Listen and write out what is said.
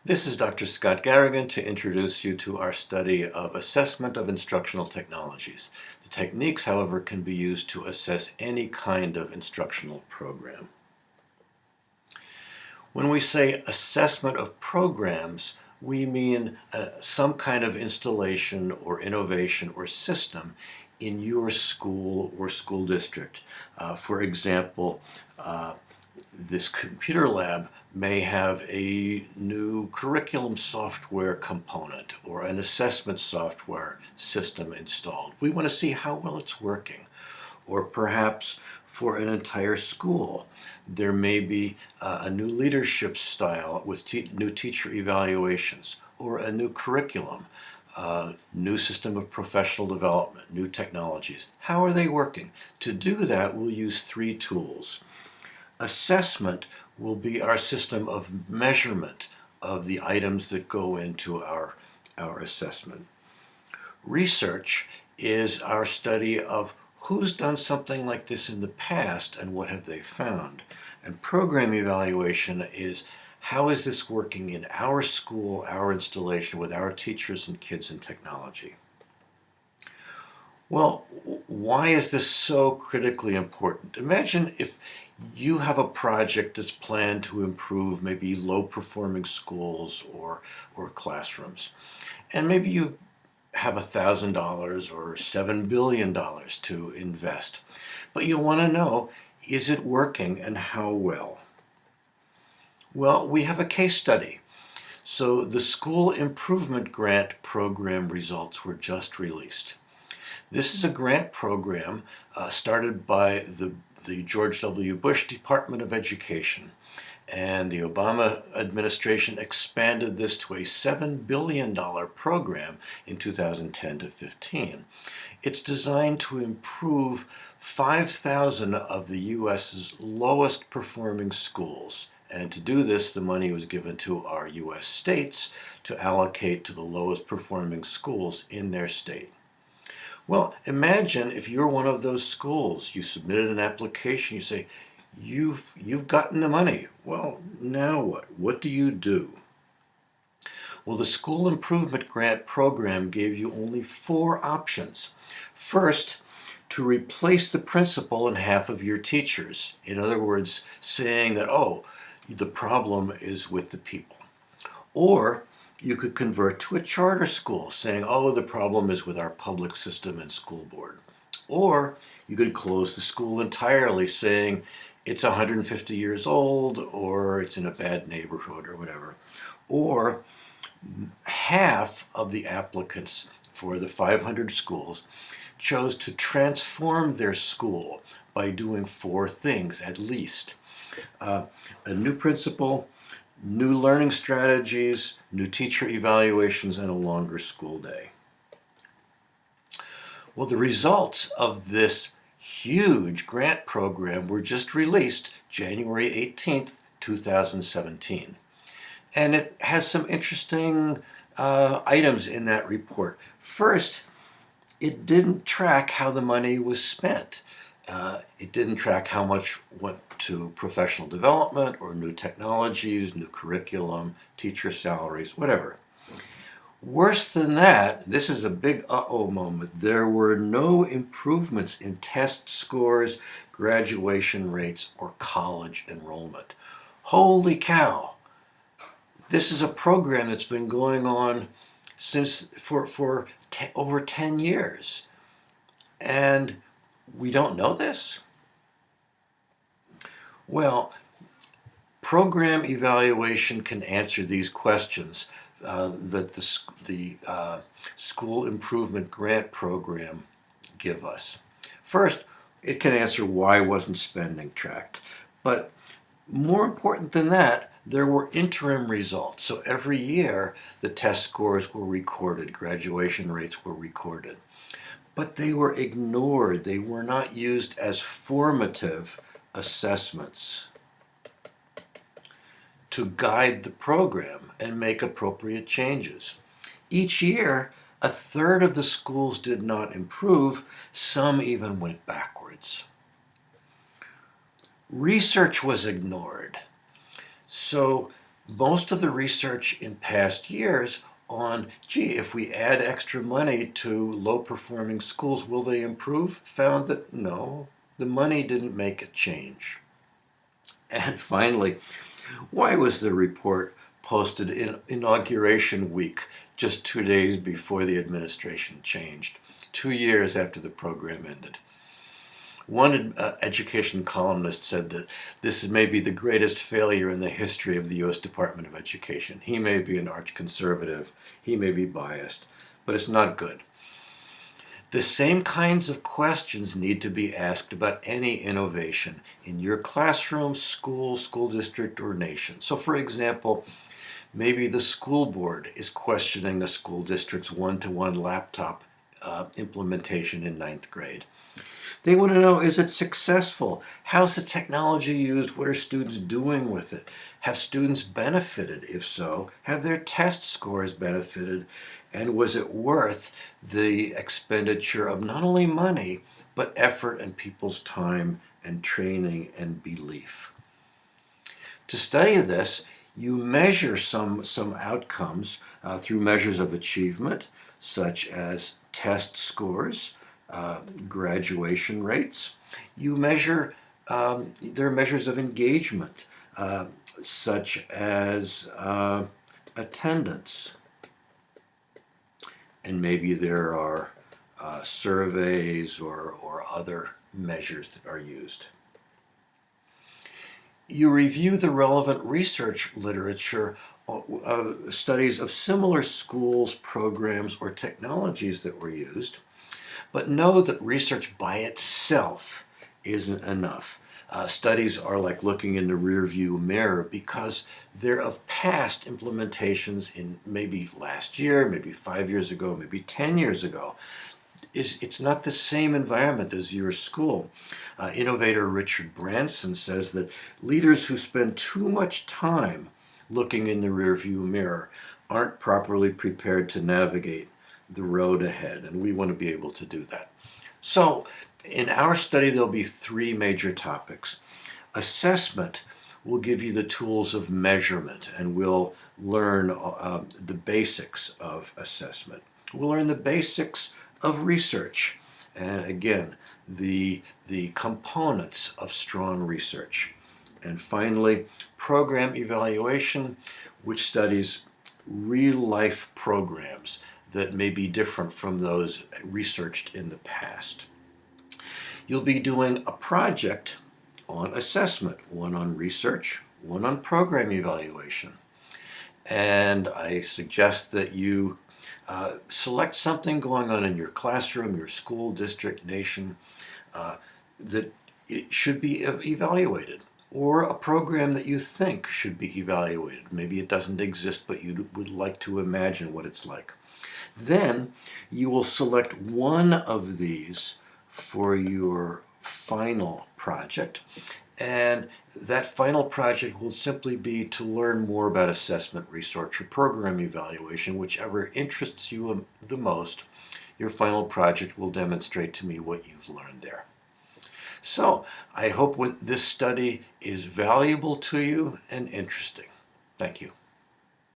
This is Dr. Scott Garrigan to introduce you to our study of assessment of instructional technologies. The techniques, however, can be used to assess any kind of instructional program. When we say assessment of programs, we mean some kind of installation or innovation or system in your school or school district. For example, this computer lab may have a new curriculum software component or an assessment software system installed. We want to see how well it's working. Or perhaps for an entire school, there may be a new leadership style with new teacher evaluations, or a new curriculum, new system of professional development, new technologies. How are they working? To do that, we'll use three tools. Assessment will be our system of measurement of the items that go into our assessment. Research is our study of who's done something like this in the past and what have they found. And program evaluation is how is this working in our school, our installation, with our teachers and kids and technology. Well, why is this so critically important? Imagine if you have a project that's planned to improve maybe low-performing schools or classrooms. And maybe you have $1,000 or $7 billion to invest. But you want to know, is it working and how well? Well, we have a case study. So the School Improvement Grant Program results were just released. This is a grant program started by the George W. Bush Department of Education. And the Obama administration expanded this to a $7 billion program in 2010 to 15. It's designed to improve 5,000 of the U.S.'s lowest performing schools. And to do this, the money was given to our U.S. states to allocate to the lowest performing schools in their state. Well, imagine if you're one of those schools. You submitted an application, you say, You've gotten the money. Well, now what? What do you do? Well, the School Improvement Grant Program gave you only 4 options. First, to replace the principal and half of your teachers. In other words, saying that, oh, the problem is with the people. Or you could convert to a charter school, saying, oh, the problem is with our public system and school board. Or you could close the school entirely, saying, it's 150 years old, or it's in a bad neighborhood, or whatever. Or half of the applicants for the 500 schools chose to transform their school by doing 4 things at least. A new principal, new learning strategies, new teacher evaluations, and a longer school day. Well, the results of this huge grant program were just released January 18th, 2017. And it has some interesting items in that report. First, it didn't track how the money was spent. It didn't track how much went to professional development or new technologies, new curriculum, teacher salaries, whatever. Worse than that, this is a big uh-oh moment, there were no improvements in test scores, graduation rates, or college enrollment. Holy cow! This is a program that's been going on for over 10 years. And we don't know this? Well, program evaluation can answer these questions that the School Improvement Grant Program give us. First, it can answer why wasn't spending tracked. But more important than that, there were interim results. So every year, the test scores were recorded, graduation rates were recorded. But they were ignored. They were not used as formative assessments to guide the program and make appropriate changes. Each year, 1/3 of the schools did not improve. Some even went backwards. Research was ignored. So Most of the research in past years on, gee, if we add extra money to low-performing schools, will they improve? Found that no, the money didn't make a change. And finally, why was the report posted in inauguration week, just 2 days before the administration changed, 2 years after the program ended? One education columnist said that this may be the greatest failure in the history of the U.S. Department of Education. He may be an arch conservative, he may be biased, but it's not good. The same kinds of questions need to be asked about any innovation in your classroom, school, school district, or nation. So for example, maybe the school board is questioning a school district's one-to-one laptop implementation in 9th grade. They want to know, is it successful? How's the technology used? What are students doing with it? Have students benefited? If so, have their test scores benefited? And was it worth the expenditure of not only money, but effort and people's time and training and belief? To study this, you measure some outcomes through measures of achievement, such as test scores, graduation rates. You measure, there are measures of engagement, such as attendance. And maybe there are surveys or other measures that are used. You review the relevant research literature, studies of similar schools, programs, or technologies that were used. But know that research by itself isn't enough. Studies are like looking in the rearview mirror because they're of past implementations in maybe last year, maybe 5 years ago, maybe 10 years ago. It's not the same environment as your school. Innovator Richard Branson says that leaders who spend too much time looking in the rearview mirror aren't properly prepared to navigate the road ahead, and we want to be able to do that. So in our study, there'll be 3 major topics. Assessment will give you the tools of measurement, and we'll learn the basics of assessment. We'll learn the basics of research, and again, the components of strong research. And finally, program evaluation, which studies real-life programs that may be different from those researched in the past. You'll be doing a project on assessment, one on research, one on program evaluation. And I suggest that you select something going on in your classroom, your school, district, nation, that it should be evaluated, or a program that you think should be evaluated. Maybe it doesn't exist, but you would like to imagine what it's like. Then you will select one of these for your final project, and that final project will simply be to learn more about assessment, research, or program evaluation, whichever interests you the most. Your final project will demonstrate to me what you've learned there. So I hope this study is valuable to you and interesting. Thank you.